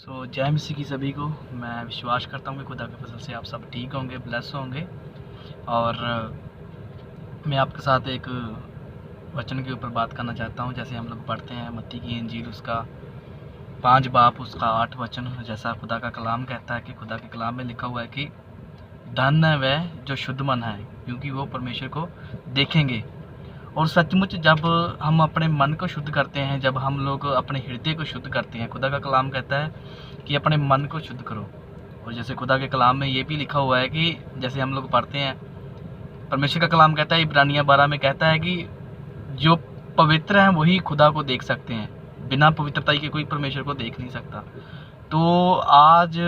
जय मसीह की सभी को। मैं विश्वास करता हूँ कि खुदा के फजल से आप सब ठीक होंगे, ब्लेस होंगे। और मैं आपके साथ एक वचन के ऊपर बात करना चाहता हूँ। जैसे हम लोग पढ़ते हैं मत्ती की इंजील, उसका 5 बाब उसका 8 वचन, जैसा खुदा का कलाम कहता है कि खुदा के कलाम में लिखा हुआ है कि धन्य है वह जो शुद्ध मन है, क्योंकि वो परमेश्वर को देखेंगे। और सचमुच जब हम अपने मन को शुद्ध करते हैं, जब हम लोग अपने हृदय को शुद्ध करते हैं, खुदा का कलाम कहता है कि अपने मन को शुद्ध करो। और जैसे खुदा के कलाम में ये भी लिखा हुआ है कि जैसे हम लोग पढ़ते हैं, परमेश्वर का कलाम कहता है, इब्रानिया 12 में कहता है कि जो पवित्र हैं वही खुदा को देख सकते हैं, बिना पवित्रता के कोई परमेश्वर को देख नहीं सकता। तो आज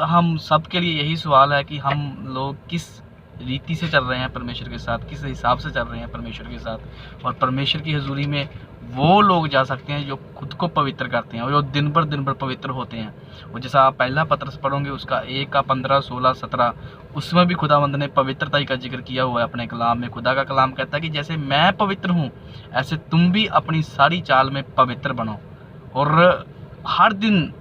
हम सब के लिए यही सवाल है कि हम लोग किस रीति से चल रहे हैं परमेश्वर के साथ, किस हिसाब से चल रहे हैं परमेश्वर के साथ। और परमेश्वर की हजूरी में वो लोग जा सकते हैं जो खुद को पवित्र करते हैं और जो दिन भर पवित्र होते हैं। और जैसा आप पहला पत्रस पढ़ोगे, उसका 1 का 15, 16, 17, उसमें भी खुदावंद ने पवित्रता का जिक्र किया हुआ है अपने कलाम में। खुदा का कलाम कहता है कि जैसे मैं पवित्र हूँ, ऐसे तुम भी अपनी सारी चाल में पवित्र बनो और हर दिन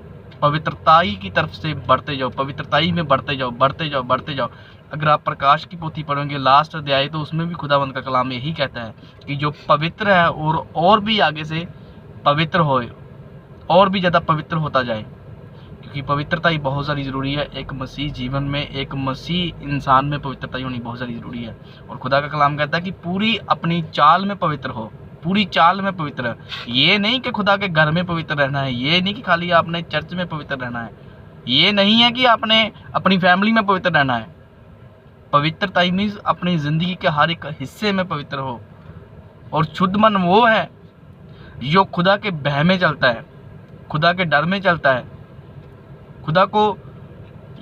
पवित्रताई की तरफ से बढ़ते जाओ, पवित्रताई में बढ़ते जाओ। अगर आप प्रकाश की पोथी पढ़ोगे लास्ट अध्याय, तो उसमें भी खुदावंद का कलाम यही कहता है कि जो पवित्र है और भी आगे से पवित्र होए, और भी ज़्यादा पवित्र होता जाए, क्योंकि पवित्रता ही बहुत सारी ज़रूरी है। एक मसीह जीवन में, एक मसीह इंसान में पवित्रता होनी बहुत सारी ज़रूरी है। और खुदा का कलाम कहता है कि पूरी अपनी चाल में पवित्र हो, पूरी चाल में पवित्र। ये नहीं कि खुदा के घर में पवित्र रहना है, ये नहीं कि खाली आपने चर्च में पवित्र रहना है, ये नहीं है कि आपने अपनी फैमिली में पवित्र रहना है। पवित्रता मीन्स अपनी ज़िंदगी के हर एक हिस्से में पवित्र हो। और शुद्ध मन वो है जो खुदा के भय में चलता है, खुदा के डर में चलता है, खुदा को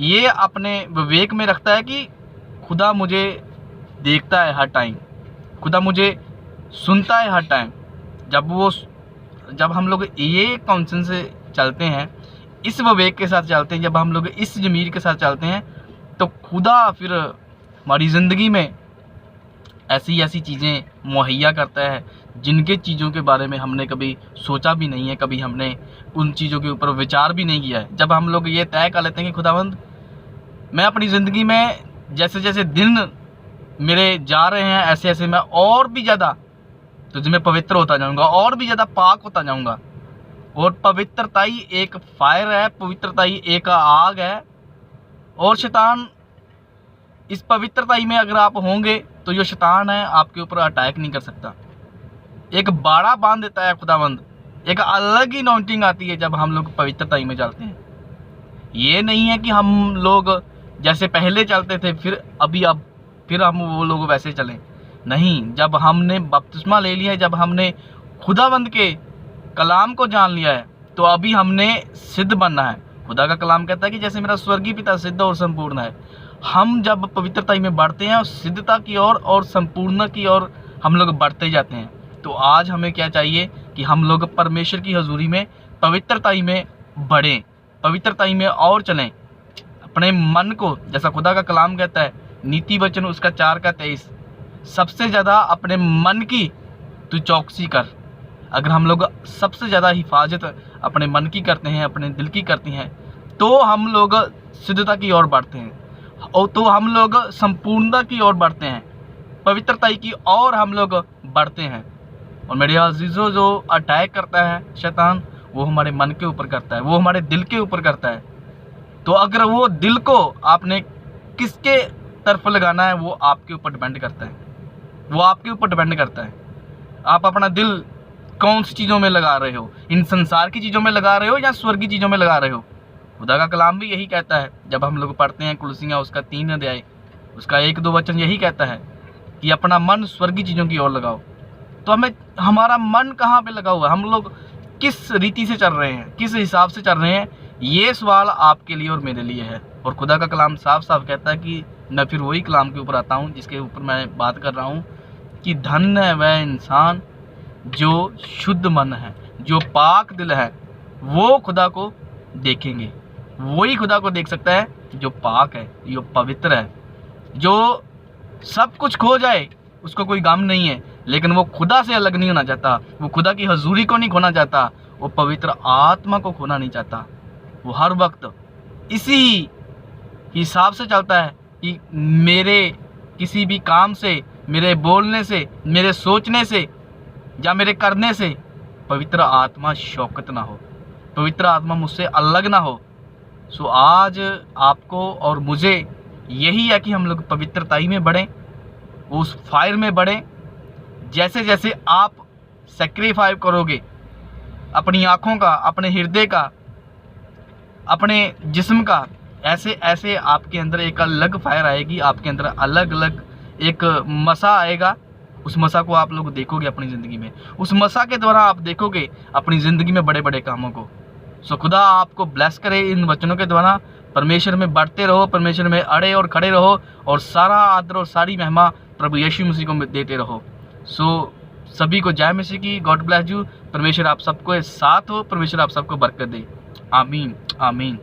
ये अपने विवेक में रखता है कि खुदा मुझे देखता है हर टाइम, खुदा मुझे सुनता है हर टाइम। जब हम लोग ये कॉन्सेंस से चलते हैं, इस विवेक के साथ चलते हैं, जब हम लोग इस ज़मीर के साथ चलते हैं, तो खुदा फिर हमारी ज़िंदगी में ऐसी चीज़ें मुहैया करता है जिनके चीज़ों के बारे में हमने कभी सोचा भी नहीं है, कभी हमने उन चीज़ों के ऊपर विचार भी नहीं किया है। जब हम लोग ये तय कर लेते हैं कि खुदावंद, मैं अपनी ज़िंदगी में जैसे जैसे दिन मेरे जा रहे हैं, ऐसे ऐसे मैं और भी ज़्यादा तुझ में पवित्र होता जाऊँगा, और भी ज़्यादा पाक होता जाऊँगा। और पवित्रता ही एक फायर है, पवित्रता ही एक आग है। और शैतान इस पवित्रता में अगर आप होंगे तो जो शैतान है आपके ऊपर अटैक नहीं कर सकता। एक बाड़ा बांध देता है खुदावंद, एक अलग ही अनॉइंटिंग आती है जब हम लोग पवित्रता में चलते हैं। ये नहीं है कि हम लोग जैसे पहले चलते थे फिर हम वो लोग वैसे चलें, नहीं। जब हमने बपतिस्मा ले लिया है, जब हमने खुदावंद के कलाम को जान लिया है, तो अभी हमने सिद्ध बनना है। खुदा का कलाम कहता है कि जैसे मेरा स्वर्गीय पिता सिद्ध और संपूर्ण है। हम जब पवित्रता में बढ़ते हैं और सिद्धता की ओर और संपूर्णता की ओर हम लोग बढ़ते जाते हैं। तो आज हमें क्या चाहिए कि हम लोग परमेश्वर की हजूरी में पवित्रता में बढ़ें, पवित्रता में और चलें। अपने मन को, जैसा खुदा का कलाम कहता है, नीति वचन उसका 4 का 23, सबसे ज़्यादा अपने मन की तू चौकसी कर। अगर हम लोग सबसे ज़्यादा हिफाजत अपने मन की करते हैं, अपने दिल की करते हैं, तो हम लोग सिद्धता की ओर बढ़ते हैं, और तो हम लोग संपूर्णता की ओर बढ़ते हैं, पवित्रता की ओर हम लोग बढ़ते हैं। और मेरे अजीज़ों, जो अटैक करता है शैतान, वो हमारे मन के ऊपर करता है, वो हमारे दिल के ऊपर करता है। तो अगर वो दिल को आपने किसके तरफ लगाना है, वो आपके ऊपर डिपेंड करता है, वो आपके ऊपर डिपेंड करता है। आप अपना दिल कौन सी चीज़ों में लगा रहे हो, इन संसार की चीज़ों में लगा रहे हो या स्वर्गीय चीज़ों में लगा रहे हो। खुदा का कलाम भी यही कहता है, जब हम लोग पढ़ते हैं कुलसियाँ उसका 3 अध्याय, उसका 1-2 वचन यही कहता है कि अपना मन स्वर्गीय चीज़ों की ओर लगाओ। तो हमारा मन कहाँ पे लगा हुआ है, हम लोग किस रीति से चल रहे हैं, किस हिसाब से चल रहे हैं, ये सवाल आपके लिए और मेरे लिए है। और खुदा का कलाम साफ साफ कहता है कि मैं फिर वही कलाम के ऊपर आता हूँ जिसके ऊपर मैं बात कर रहा हूँ कि धन्य है वह इंसान जो शुद्ध मन है, जो पाक दिल है, वो खुदा को देखेंगे। वही खुदा को देख सकता है जो पाक है, जो पवित्र है। जो सब कुछ खो जाए उसको कोई गम नहीं है, लेकिन वो खुदा से अलग नहीं होना चाहता, वो खुदा की हजूरी को नहीं खोना चाहता, वो पवित्र आत्मा को खोना नहीं चाहता। वो हर वक्त इसी हिसाब से चलता है कि मेरे किसी भी काम से, मेरे बोलने से, मेरे सोचने से या मेरे करने से पवित्र आत्मा शौकत ना हो, पवित्र आत्मा मुझसे अलग ना हो। सो आज आपको और मुझे यही है कि हम लोग पवित्रताई में बढ़ें, उस फायर में बढ़ें। जैसे जैसे आप सेक्रीफाई करोगे अपनी आँखों का, अपने हृदय का, अपने जिस्म का, ऐसे ऐसे आपके अंदर एक अलग फायर आएगी, आपके अंदर अलग अलग एक मसा आएगा। उस मसा को आप लोग देखोगे अपनी ज़िंदगी में, उस मसा के द्वारा आप देखोगे अपनी ज़िंदगी में बड़े बड़े कामों को। सो खुदा आपको ब्लेस करे इन वचनों के द्वारा। परमेश्वर में बढ़ते रहो, परमेश्वर में अड़े और खड़े रहो और सारा आदर और सारी महिमा प्रभु यीशु मसीह को देते रहो। सो सभी को जय मसीह की। God bless you. परमेश्वर आप सबको साथ हो, परमेश्वर आप सबको बरकत दे। आमीन आमीन।